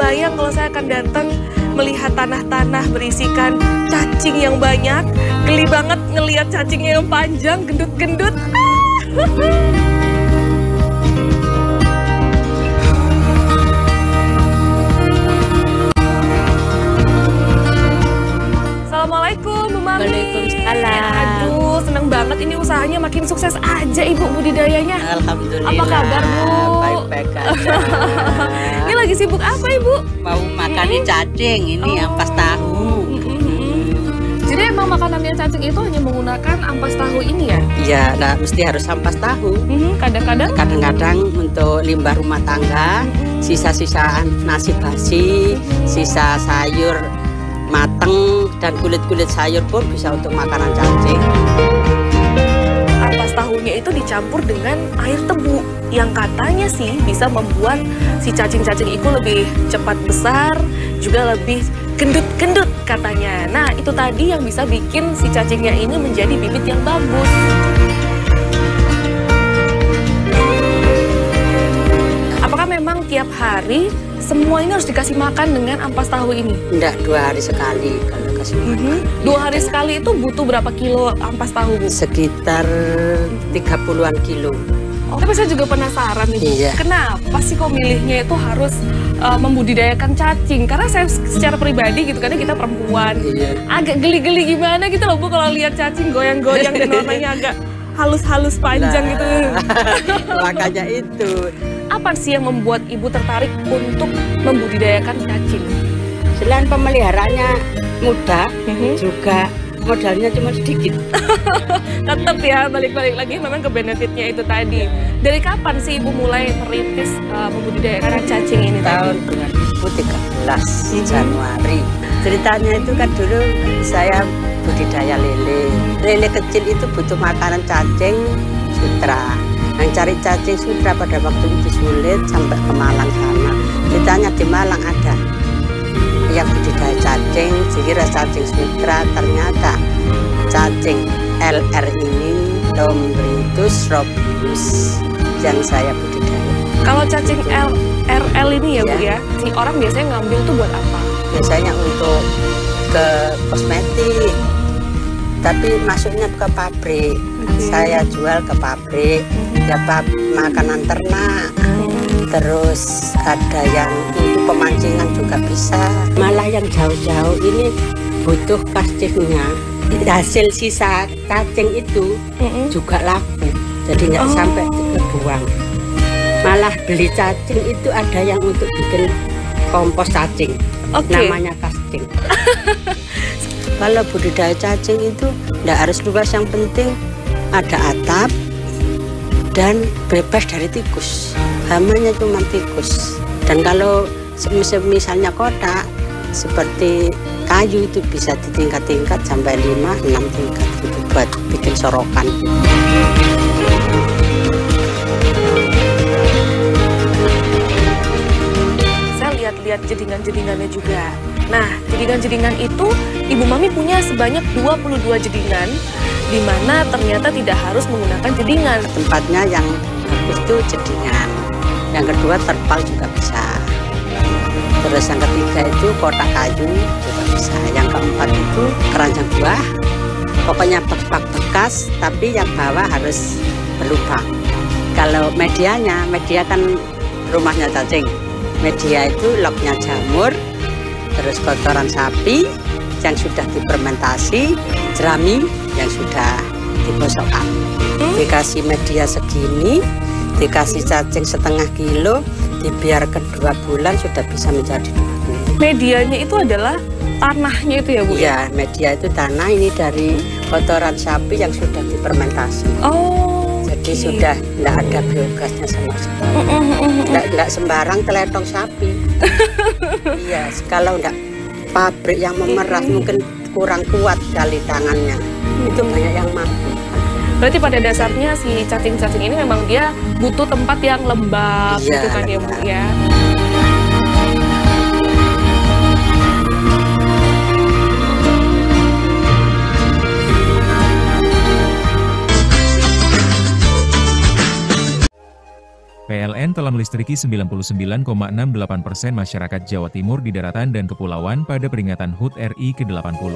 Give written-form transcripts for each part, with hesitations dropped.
kebayang kalau saya akan datang melihat tanah-tanah berisikan cacing yang banyak. Geli banget ngelihat cacingnya yang panjang, gendut-gendut. Assalamualaikum Bu Mami. Waalaikumsalam. Aduh, seneng banget ini usahanya makin sukses aja Ibu budidayanya. Alhamdulillah. Apa kabar Bu? Baik-baik aja. Ini lagi sibuk apa Ibu? Mau makan cacing ini ampas tahu. Jadi emang makanannya cacing itu hanya menggunakan ampas tahu ini ya? Iya, nah mesti harus ampas tahu. Kadang-kadang? Kadang-kadang untuk limbah rumah tangga, sisa-sisaan nasi basi, sisa sayur mateng dan kulit-kulit sayur pun bisa untuk makanan cacing. Ampas tahunya itu dicampur dengan air tebu yang katanya sih bisa membuat si cacing-cacing itu lebih cepat besar, juga lebih gendut-gendut katanya. Nah, itu tadi yang bisa bikin si cacingnya ini menjadi bibit yang bagus. Apakah memang tiap hari semua ini harus dikasih makan dengan ampas tahu ini? Enggak, 2 hari sekali kalau kasih makan. 2 hari sekali itu butuh berapa kilo ampas tahu, Bu? Sekitar 30-an kilo. Oh, tapi saya juga penasaran nih, Bu. Iya. Kenapa sih kok milihnya itu harus membudidayakan cacing? Karena saya secara pribadi gitu, karena kita perempuan, agak geli-geli gimana gitu loh Bu kalau lihat cacing goyang-goyang dan warnanya agak halus-halus panjang gitu. Makanya itu. Apa sih yang membuat Ibu tertarik untuk membudidayakan cacing? Selain pemeliharaannya mudah, juga modalnya cuma sedikit. Tetap ya, balik-balik lagi memang ke benefitnya itu tadi. Dari kapan sih Ibu mulai merintis membudidayakan cacing ini Tahun 2013 Januari. Ceritanya itu kan dulu saya budidaya lele. Lele kecil itu butuh makanan cacing sutra. Yang cari cacing sutra pada waktu itu sulit sampai ke Malang sana. Ditanya di Malang ada yang budidaya cacing, dikira cacing sutra, ternyata cacing LR ini Lombrinthus robust yang saya budidaya. Kalau cacing RL ini ya Bu ya, si orang biasanya ngambil tuh buat apa? Biasanya untuk ke kosmetik, tapi masuknya ke pabrik. Saya jual ke pabrik, dapat makanan ternak, terus ada yang untuk pemancingan juga bisa. Malah yang jauh-jauh ini butuh cacingnya. Hasil sisa cacing itu juga laku, jadi nggak sampai kebuang. Malah beli cacing itu ada yang untuk bikin kompos cacing, namanya cacing. Kalau budidaya cacing itu nggak harus luas, yang penting ada atap dan bebas dari tikus. Hamanya cuma tikus. Dan kalau misalnya kotak seperti kayu itu bisa ditingkat-tingkat sampai 5-6 tingkat gitu buat bikin sorokan. Saya lihat-lihat jedingan-jedingannya juga. Nah, jedingan-jedingan itu Ibu Mami punya sebanyak 22 jedingan, di mana ternyata tidak harus menggunakan jedingan. Tempatnya yang bagus itu jedingan. Yang kedua terpal juga bisa. Terus yang ketiga itu kotak kayu juga bisa. Yang keempat itu keranjang buah. Pokoknya bak bekas, tapi yang bawah harus berlubang. Kalau medianya, media kan rumahnya cacing. Media itu loknya jamur, terus kotoran sapi yang sudah difermentasi, jerami yang sudah digosokkan. Dikasih media segini, dikasih cacing setengah kilo, dibiarkan 2 bulan sudah bisa menjadi 2 kilo. Medianya itu adalah tanahnya itu ya Bu? Iya, media itu tanah ini dari kotoran sapi yang sudah difermentasi. Oh, jadi sudah tidak ada biogasnya sama sekali. Tidak sembarang teletong sapi. Iya, kalau tidak pabrik yang memeras mungkin kurang kuat kali tangannya. Itu banyak yang mati. Berarti pada dasarnya si cacing-cacing ini memang dia butuh tempat yang lembab gitu kan ya Bu ya? PLN telah melistriki 99,68% masyarakat Jawa Timur di daratan dan kepulauan pada peringatan HUT RI ke-80.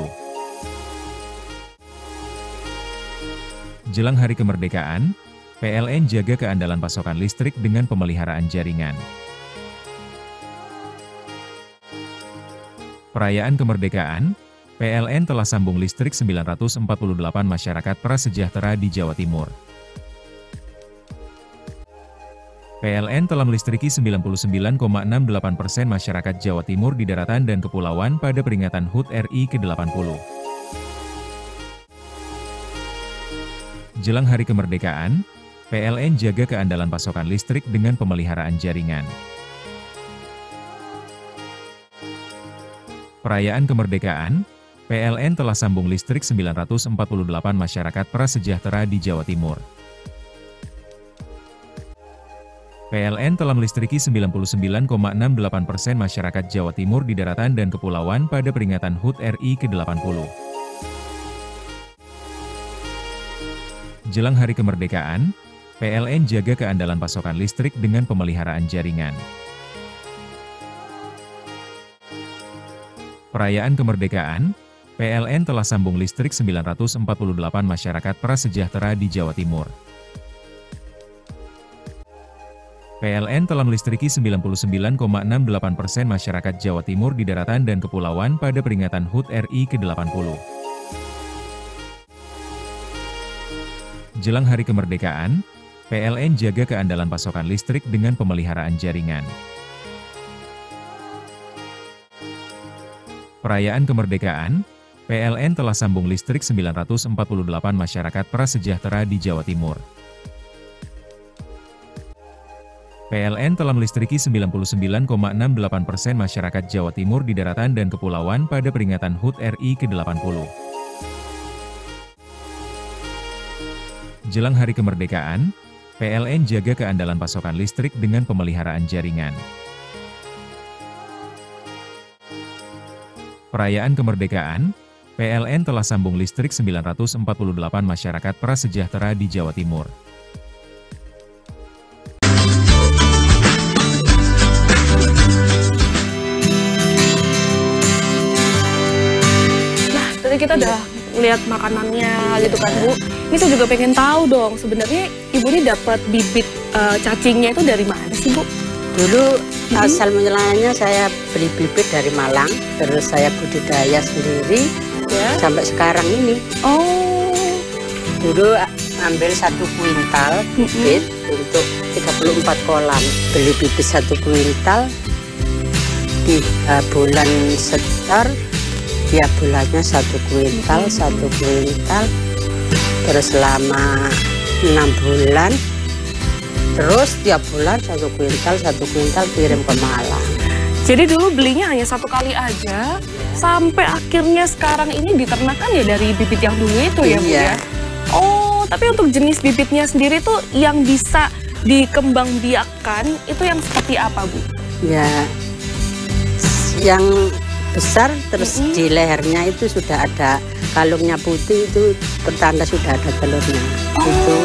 Jelang Hari Kemerdekaan, PLN jaga keandalan pasokan listrik dengan pemeliharaan jaringan. Perayaan Kemerdekaan, PLN telah sambung listrik 948 masyarakat prasejahtera di Jawa Timur. PLN telah melistriki 99,68% masyarakat Jawa Timur di daratan dan kepulauan pada peringatan HUT RI ke-80. Jelang Hari Kemerdekaan, PLN jaga keandalan pasokan listrik dengan pemeliharaan jaringan. Perayaan Kemerdekaan, PLN telah sambung listrik 948 masyarakat prasejahtera di Jawa Timur. PLN telah melistriki 99,68% masyarakat Jawa Timur di daratan dan kepulauan pada peringatan HUT RI ke-80. Jelang Hari Kemerdekaan, PLN jaga keandalan pasokan listrik dengan pemeliharaan jaringan. Perayaan Kemerdekaan, PLN telah sambung listrik 948 masyarakat prasejahtera di Jawa Timur. PLN telah melistriki 99,68% masyarakat Jawa Timur di daratan dan kepulauan pada peringatan HUT RI ke-80. Jelang Hari Kemerdekaan, PLN jaga keandalan pasokan listrik dengan pemeliharaan jaringan. Perayaan Kemerdekaan, PLN telah sambung listrik 948 masyarakat prasejahtera di Jawa Timur. PLN telah melistriki 99,68% masyarakat Jawa Timur di daratan dan kepulauan pada peringatan HUT RI ke-80. Jelang Hari Kemerdekaan, PLN jaga keandalan pasokan listrik dengan pemeliharaan jaringan. Perayaan Kemerdekaan, PLN telah sambung listrik 948 masyarakat prasejahtera di Jawa Timur. Kita udah lihat makanannya gitu kan Bu. Ini saya juga pengen tahu dong, sebenarnya Ibu ini dapat bibit cacingnya itu dari mana sih Bu? Dulu asal mulanya saya beli bibit dari Malang, terus saya budidaya sendiri ya sampai sekarang ini. Oh. Dulu ambil 1 kuintal bibit untuk 34 kolam. Beli bibit 1 kuintal di bulan setor. Tiap bulannya 1 kuintal, 1 kuintal, terus selama 6 bulan, terus tiap bulan 1 kuintal kirim ke Malang. Jadi dulu belinya hanya 1 kali aja, sampai akhirnya sekarang ini diternakan ya dari bibit yang dulu itu ya Bu ya? Oh, tapi untuk jenis bibitnya sendiri tuh yang bisa dikembangbiakkan itu yang seperti apa Bu? Ya, yang besar terus di lehernya itu sudah ada kalungnya putih, itu pertanda sudah ada telurnya. Itu.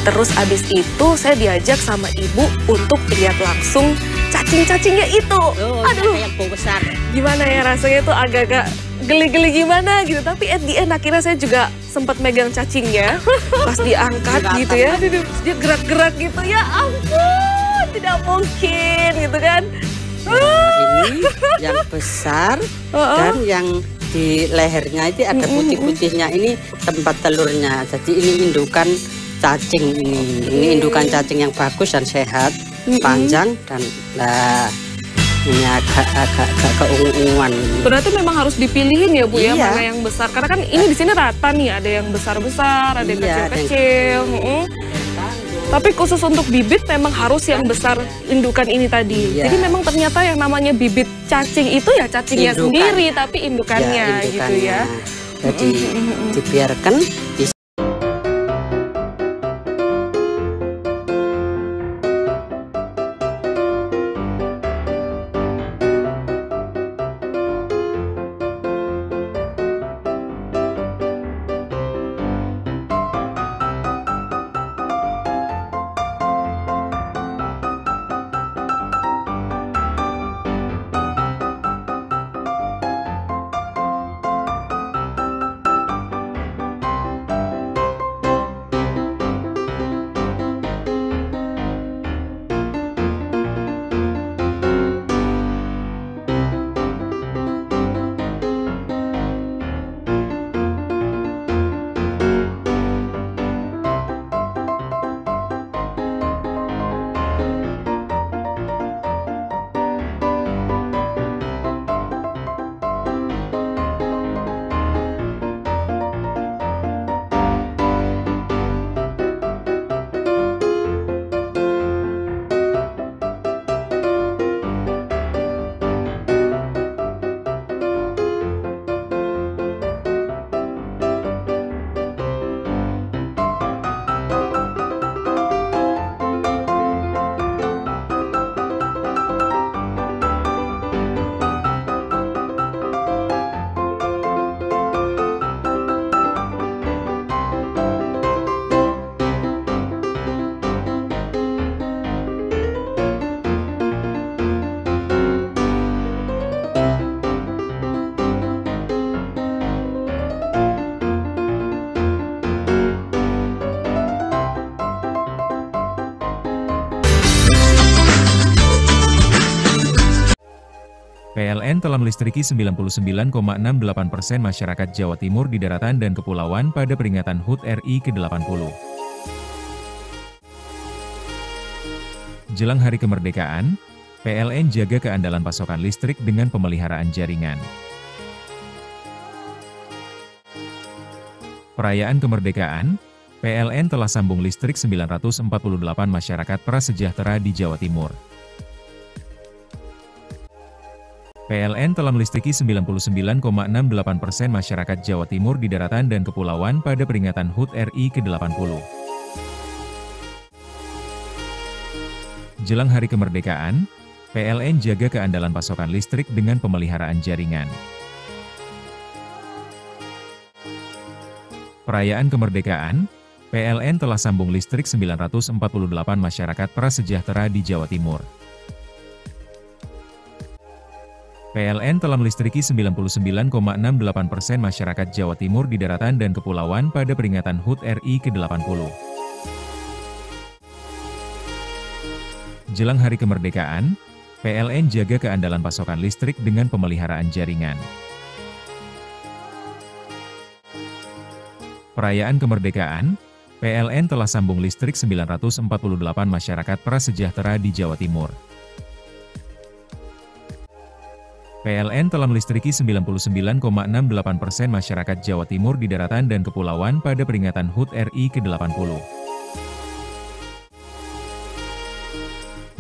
Terus abis itu saya diajak sama Ibu untuk lihat langsung cacing-cacingnya itu. Aduh, yang besar. Gimana ya rasanya tuh agak-agak geli-geli gimana gitu. Tapi at the end akhirnya saya juga sempat megang cacingnya pas diangkat gitu ya. Aduh, dia gerak-gerak gitu ya ampun, tidak mungkin gitu kan. Ini yang besar dan yang di lehernya itu ada putih-putihnya, ini tempat telurnya. Jadi ini indukan cacing ini indukan cacing yang bagus dan sehat, panjang dan ini agak keunguan. Berarti memang harus dipilihin ya Bu ya, Iya. mana yang besar. Karena kan ini di sini rata nih, ada yang besar-besar, ada yang kecil-kecil. Tapi khusus untuk bibit memang harus yang besar indukan ini tadi. Iya. Jadi memang ternyata yang namanya bibit cacing itu ya cacingnya sendiri, tapi indukannya gitu ya. Jadi dibiarkan bisa. PLN telah melistriki 99,68% masyarakat Jawa Timur di daratan dan kepulauan pada peringatan HUT RI ke-80. Jelang Hari Kemerdekaan, PLN jaga keandalan pasokan listrik dengan pemeliharaan jaringan. Perayaan Kemerdekaan, PLN telah sambung listrik 948 masyarakat prasejahtera di Jawa Timur. PLN telah melistriki 99,68% masyarakat Jawa Timur di daratan dan kepulauan pada peringatan HUT RI ke-80. Jelang Hari Kemerdekaan, PLN jaga keandalan pasokan listrik dengan pemeliharaan jaringan. Perayaan Kemerdekaan, PLN telah sambung listrik 948 masyarakat prasejahtera di Jawa Timur. PLN telah melistriki 99,68% masyarakat Jawa Timur di daratan dan kepulauan pada peringatan HUT RI ke-80. Jelang Hari Kemerdekaan, PLN jaga keandalan pasokan listrik dengan pemeliharaan jaringan. Perayaan Kemerdekaan, PLN telah sambung listrik 948 masyarakat prasejahtera di Jawa Timur. PLN telah melistriki 99,68% masyarakat Jawa Timur di daratan dan kepulauan pada peringatan HUT RI ke-80.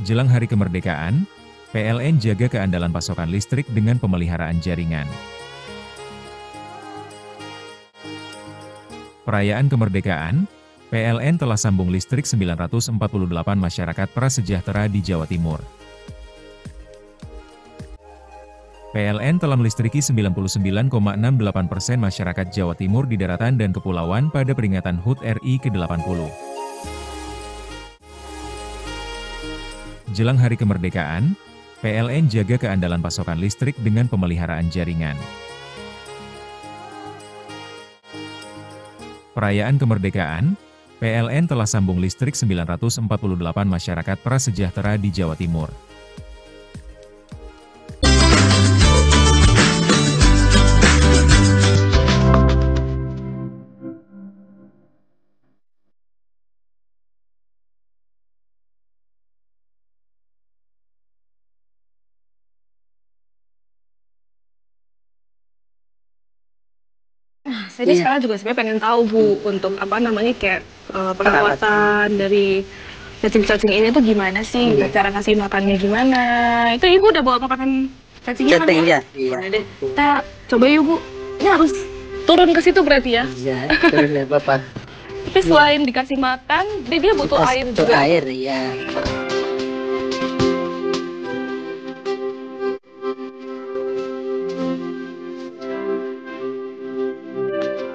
Jelang Hari Kemerdekaan, PLN jaga keandalan pasokan listrik dengan pemeliharaan jaringan. Perayaan Kemerdekaan, PLN telah sambung listrik 948 masyarakat prasejahtera di Jawa Timur. PLN telah melistriki 99,68% masyarakat Jawa Timur di daratan dan kepulauan pada peringatan HUT RI ke-80. Jelang Hari Kemerdekaan, PLN jaga keandalan pasokan listrik dengan pemeliharaan jaringan. Perayaan Kemerdekaan, PLN telah sambung listrik 948 masyarakat prasejahtera di Jawa Timur. Jadi sekarang juga sebenarnya pengen tahu Bu, untuk apa namanya kayak perawatan dari cacing-cacing ini tuh gimana sih? Cara ngasih makannya gimana? Itu Ibu udah bawa makanan cacingnya kan? Iya. Boleh deh. Kita coba yuk Bu. Ini harus turun ke situ berarti ya? Iya, turun ya Bapak. Tapi selain dikasih makan, dia butuh air juga. Butuh air, iya.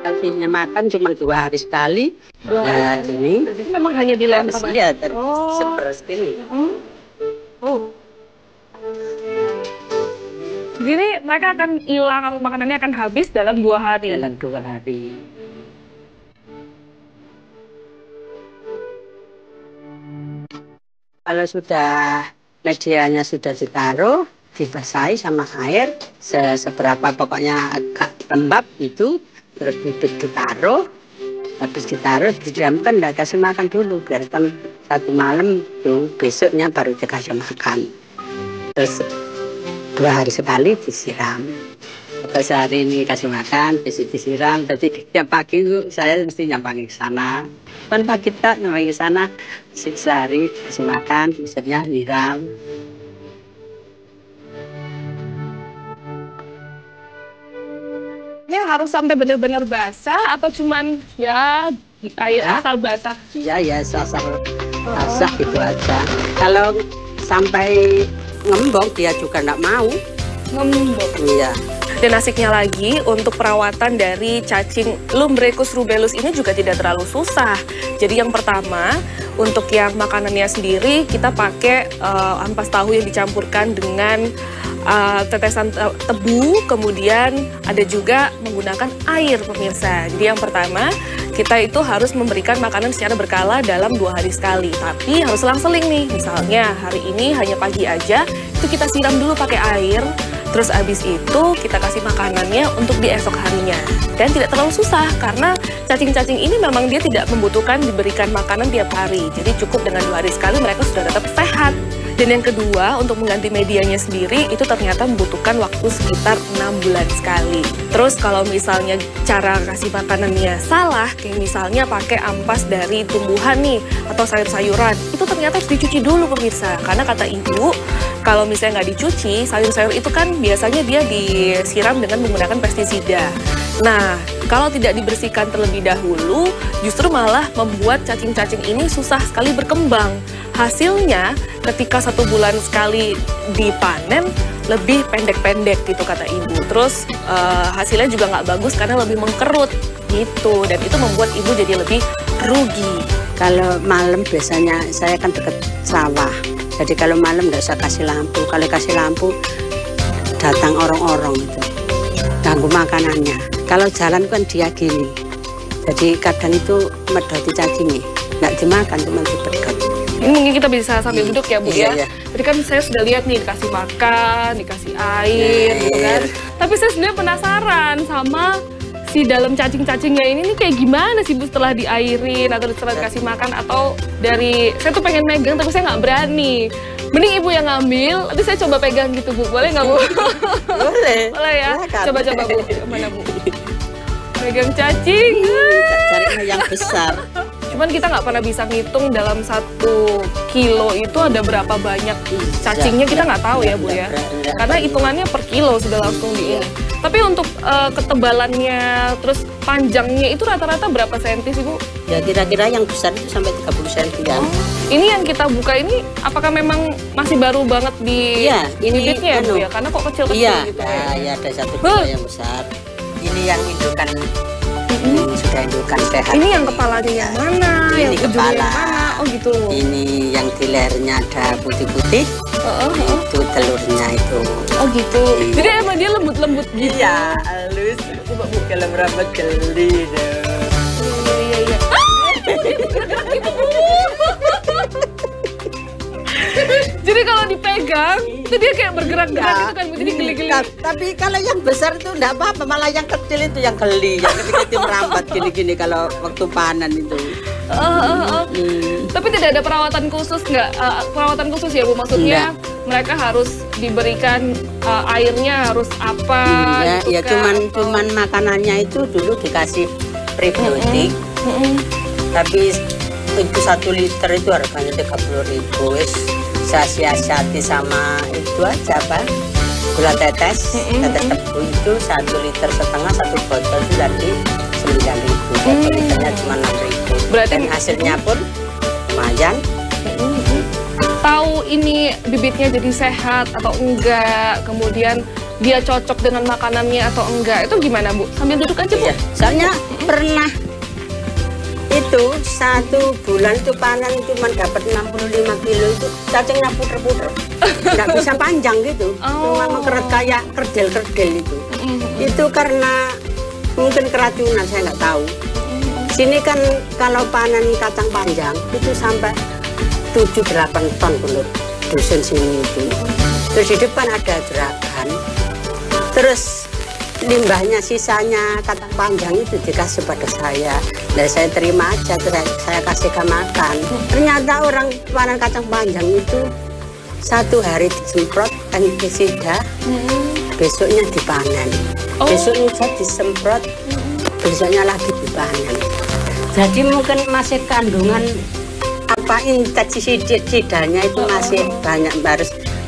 Kasihnya makan cuma 2 hari sekali. Nah, ini Memang hanya dilempar. lihat seperti ini. Jadi mereka akan hilang, makanannya akan habis dalam 2 hari. Dalam 2 hari. Kalau sudah medianya sudah ditaruh, dibasahi sama air, seberapa pokoknya agak lembab itu, terus bibit ditaruh, habis ditaruh didiamkan, nggak kasih makan dulu, biarkan 1 malam tuh, besoknya baru dikasih makan. Terus 2 hari sekali disiram. Kalau sehari ini kasih makan, besok disiram, tapi tiap pagi saya mesti nyampangi ke sana. Kan pagi tak nyampangi ke sana, sehari kasih makan, besoknya siram. Ini harus sampai benar-benar basah atau cuman ya air asal basah? Iya, ya asal basah gitu aja. Kalau sampai ngembang dia juga nggak mau. Ngembang. Iya. Dan asiknya lagi, untuk perawatan dari cacing Lumbrecus rubellus ini juga tidak terlalu susah. Jadi yang pertama, untuk yang makanannya sendiri, kita pakai ampas tahu yang dicampurkan dengan tetesan tebu, kemudian ada juga menggunakan air, pemirsa. Jadi yang pertama, kita itu harus memberikan makanan secara berkala dalam 2 hari sekali. Tapi harus selang-seling nih, misalnya hari ini hanya pagi aja, itu kita siram dulu pakai air. Terus abis itu kita kasih makanannya untuk di esok harinya. Dan tidak terlalu susah karena cacing-cacing ini memang dia tidak membutuhkan diberikan makanan tiap hari. Jadi cukup dengan 2 hari sekali mereka sudah tetap sehat. Dan yang kedua, untuk mengganti medianya sendiri itu ternyata membutuhkan waktu sekitar 6 bulan sekali. Terus kalau misalnya cara kasih makanannya salah, kayak misalnya pakai ampas dari tumbuhan nih atau sayur-sayuran, itu ternyata harus dicuci dulu pemirsa. Karena kata ibu, kalau misalnya nggak dicuci, sayur-sayur itu kan biasanya dia disiram dengan menggunakan pestisida. Nah, kalau tidak dibersihkan terlebih dahulu, justru malah membuat cacing-cacing ini susah sekali berkembang. Hasilnya, ketika 1 bulan sekali dipanen, lebih pendek-pendek gitu kata ibu. Terus hasilnya juga nggak bagus karena lebih mengkerut gitu. Dan itu membuat ibu jadi lebih rugi. Kalau malam biasanya saya kan deket sawah. Jadi kalau malam nggak usah kasih lampu. Kalau kasih lampu, datang orang-orang itu. Ganggu makanannya. Kalau jalan kan dia gini. Jadi kadang itu medoti cacingnya. Nggak dimakan, cuma dipedot. Ini mungkin kita bisa sambil duduk ya Bu Iya, ya. iya. Jadi kan saya sudah lihat nih dikasih makan, dikasih air gitu kan. Tapi saya sebenarnya penasaran sama si dalam cacing-cacingnya ini nih kayak gimana sih Bu setelah diairin atau setelah dikasih makan atau dari saya tuh pengen megang tapi saya nggak berani. Mending ibu yang ngambil, nanti saya coba pegang gitu Bu. Boleh nggak Bu? Boleh. Boleh ya. Silakan. Coba-coba Bu. Mana Bu? Pegang cacing. Cari yang besar. Cuman kita nggak pernah bisa ngitung dalam 1 kilo itu ada berapa banyak cacingnya, kita nggak tahu ya Bu ya. Karena hitungannya per kilo sudah langsung di ini. Tapi untuk ketebalannya, terus panjangnya itu rata-rata berapa senti sih Bu? Ya kira-kira yang besar itu sampai 30 sentian. Ini yang kita buka ini apakah memang masih baru banget di Iya, ini bibitnya ya Bu ya? Karena kok kecil-kecil Iya, gitu ya ada 1 kilo yang besar. Ini yang indukan, sudah indukan sehat. Ini yang kepalanya yang mana? Ini yang ujungnya kepala. yang mana? Oh gitu. Ini yang di lehernya ada putih-putih. Itu telurnya itu. Oh gitu. Jadi emang dia lembut-lembut gitu. Iya, halus. Coba Bu, kalau rambut geli deh. Iya, iya. Gitu, Bu. Jadi kalau dipegang, itu dia kayak bergerak-gerak gitu kan, Bu. Jadi geli-geli. Tapi kalau yang besar itu enggak apa-apa, malah yang kecil itu yang geli, yang kecil-kecil merambat gini-gini kalau waktu panen itu. Tapi tidak ada perawatan khusus nggak? Perawatan khusus ya Bu, maksudnya mereka harus diberikan airnya harus apa? Ya, gitu ya kan? cuman makanannya itu dulu dikasih prebiotik. Tapi itu 1 liter itu harganya 30.000. Wis saya siasati sama itu aja Pak. Gula tetes, tetes tebu itu 1,5 liter, 1 botol itu tadi 9.000. 1 liternya cuma 6.000. Berarti Dan hasilnya pun lumayan. Tahu ini bibitnya jadi sehat atau enggak, kemudian dia cocok dengan makanannya atau enggak, itu gimana Bu? Sambil duduk aja Bu. Iya, soalnya pernah itu 1 bulan itu panen cuma dapat 65 kilo itu cacingnya puter-puter, nggak bisa panjang gitu, cuma mengkeret kayak kerdel-kerdel itu. Itu karena mungkin keracunan, saya nggak tahu. Sini kan kalau panen kacang panjang itu sampai 7-8 ton menurut dusun sini itu. Terus di depan ada juragan, terus limbahnya sisanya kacang panjang itu dikasih pada saya. Dan saya terima aja, terus saya kasihkan makan. Ternyata orang panen kacang panjang itu 1 hari disemprot pestisida, besoknya dipanen. Besoknya disemprot, besoknya lagi dipanen. Jadi mungkin masih kandungan apa insektisidanya itu masih banyak,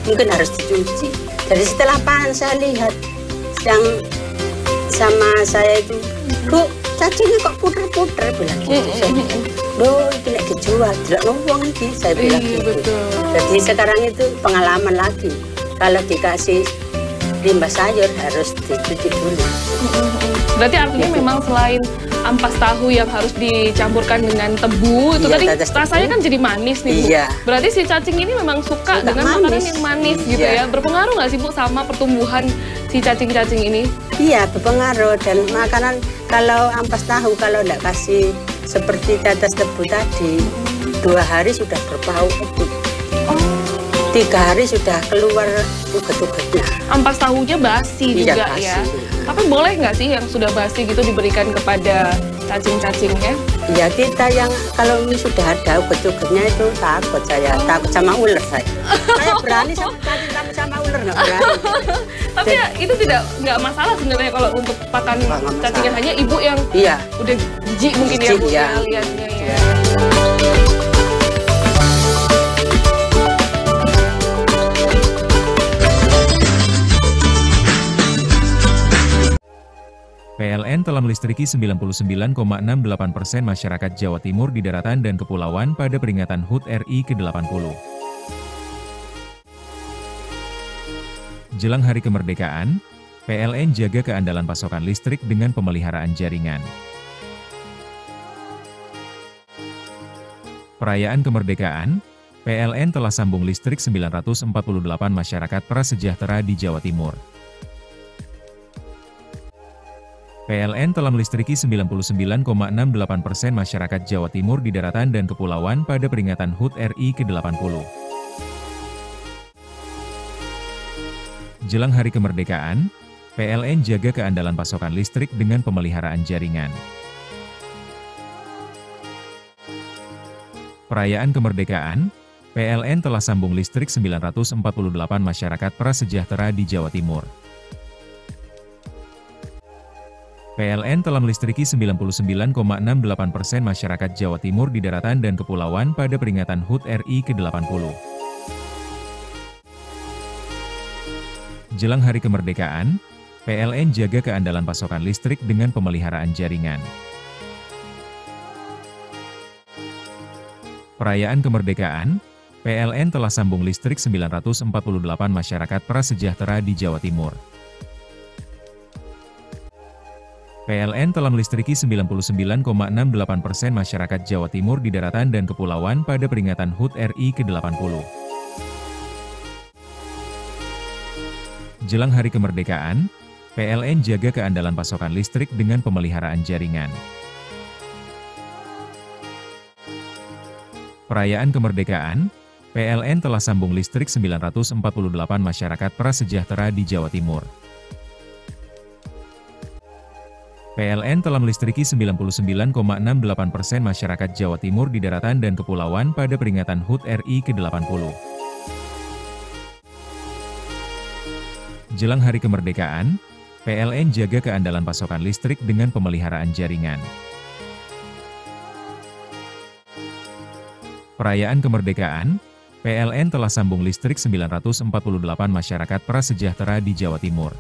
mungkin harus dicuci. Jadi setelah panen saya lihat yang sama saya itu, Bu, cacingnya kok puter-puter, bilang gitu. Loh, tidak dijual, tidak numpang lagi, saya bilang gitu. Jadi sekarang itu pengalaman lagi. Kalau dikasih limbah sayur harus dicuci dulu. Berarti artinya memang selain ampas tahu yang harus dicampurkan dengan tebu, itu tadi rasanya kan jadi manis nih Bu. Berarti si cacing ini memang suka dengan makanan yang manis gitu ya. Berpengaruh nggak sih Bu sama pertumbuhan si cacing-cacing ini? Iya, berpengaruh. Dan makanan kalau ampas tahu kalau nggak kasih seperti tetes tebu tadi, 2 hari sudah berbau. 3 hari sudah keluar uget-ugetnya. Ampas tahunya basi Iya, juga basi. ya. Tapi boleh nggak sih yang sudah basi gitu diberikan kepada cacing-cacingnya? Ya kita yang kalau ini sudah ada uget-ugetnya itu takut saya, takut sama ular saya. Saya berani sama ular nggak berani. Tapi ya, itu nggak masalah sebenarnya kalau untuk pakan Nggak masalah. cacingan, hanya ibu yang Iya. udah jijik mungkin ya Jijik, Bu ya. ya lihatnya ya. PLN telah melistriki 99,68% masyarakat Jawa Timur di daratan dan kepulauan pada peringatan HUT RI ke-80. Jelang Hari Kemerdekaan, PLN jaga keandalan pasokan listrik dengan pemeliharaan jaringan. Perayaan Kemerdekaan, PLN telah sambung listrik 948 masyarakat prasejahtera di Jawa Timur. PLN telah melistriki 99,68% masyarakat Jawa Timur di daratan dan kepulauan pada peringatan HUT RI ke-80. Jelang Hari Kemerdekaan, PLN jaga keandalan pasokan listrik dengan pemeliharaan jaringan. Perayaan Kemerdekaan, PLN telah sambung listrik 948 masyarakat prasejahtera di Jawa Timur. PLN telah melistriki 99,68% masyarakat Jawa Timur di daratan dan kepulauan pada peringatan HUT RI ke-80. Jelang Hari Kemerdekaan, PLN jaga keandalan pasokan listrik dengan pemeliharaan jaringan. Perayaan Kemerdekaan, PLN telah sambung listrik 948 masyarakat prasejahtera di Jawa Timur. PLN telah melistriki 99,68% masyarakat Jawa Timur di daratan dan kepulauan pada peringatan HUT RI ke-80. Jelang Hari Kemerdekaan, PLN jaga keandalan pasokan listrik dengan pemeliharaan jaringan. Perayaan Kemerdekaan, PLN telah sambung listrik 948 masyarakat prasejahtera di Jawa Timur. PLN telah melistriki 99,68% masyarakat Jawa Timur di daratan dan kepulauan pada peringatan HUT RI ke-80. Jelang Hari Kemerdekaan, PLN jaga keandalan pasokan listrik dengan pemeliharaan jaringan. Perayaan Kemerdekaan, PLN telah sambung listrik 948 masyarakat prasejahtera di Jawa Timur.